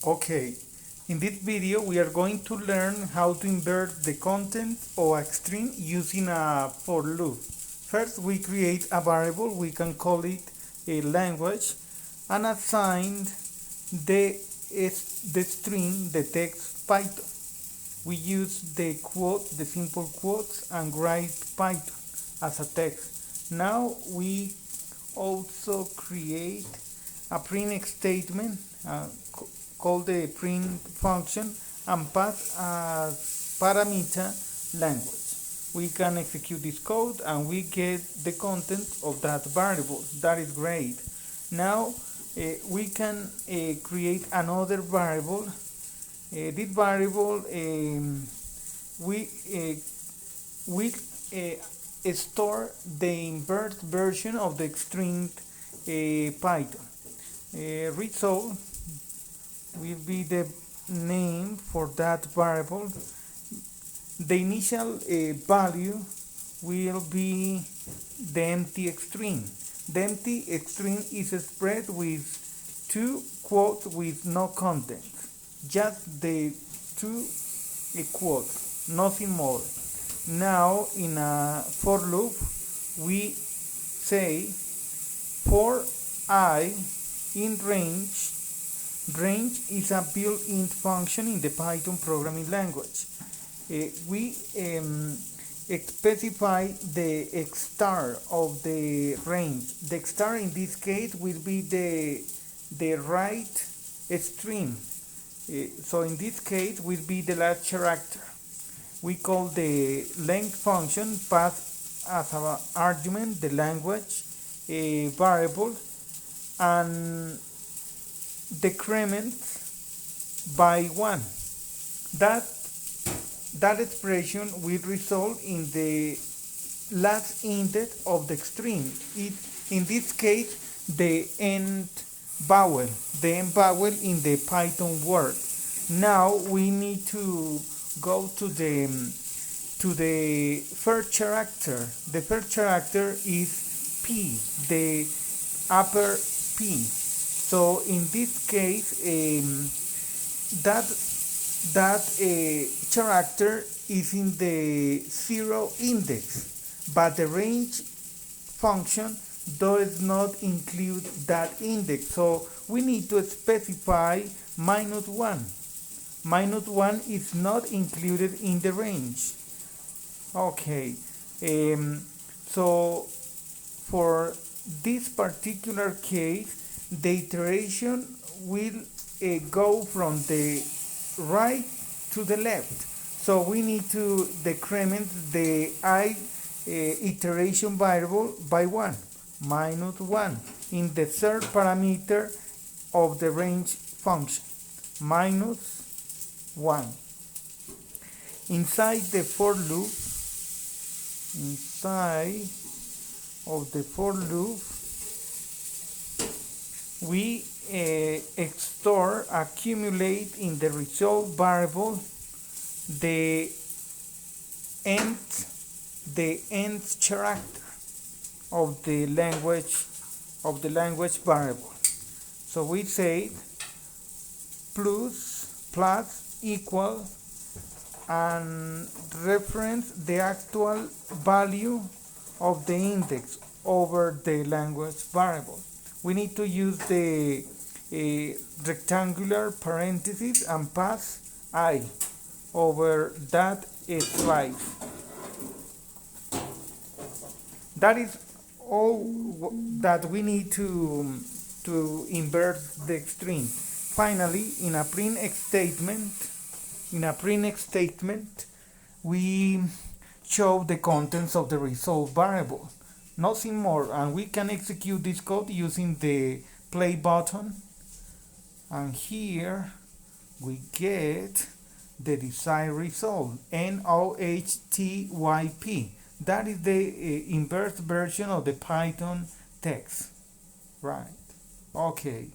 Okay, in this video we are going to learn how to invert the content of a string using a for loop. First we create a variable, we can call it a language, and assign the string, the text Python. We use the simple quotes and write Python as a text. Now we also create a print statement called the print function and pass as parameter language. We can execute this code and we get the content of that variable. That is great. Now we can create another variable. This variable we store the invert version of the string Python. Result will be the name for that variable. The initial value will be the empty string. The empty string is spread with two quotes with no content, just the two quotes, nothing more. Now in a for loop we say for I in range. Range is a built-in function in the Python programming language. We specify the star of the range. The star in this case will be the right string. So in this case will be the last character. We call the length function, pass as an argument the language variable, and decrement by 1. That expression will result in the last index of the string. In this case, the end vowel in the Python word. Now we need to go to the first character. The first character is P, the upper P. So in this case, that character is in the 0 index, but the range function does not include that index. So we need to specify -1. -1 is not included in the range. Okay, so for this particular case, the iteration will go from the right to the left. So we need to decrement the I iteration variable by 1, -1, in the third parameter of the range function, -1. Inside the for loop, we accumulate in the result variable the nth character of the language variable. So we say plus equal and reference the actual value of the index over the language variable. We need to use the rectangular parentheses and pass I over that slice. That is all that we need to invert the string. Finally, in a print statement, we show the contents of the result variable. Nothing more, and we can execute this code using the play button, and here we get the desired result, NOHTYP. That is the inverse version of the Python text, right? Okay.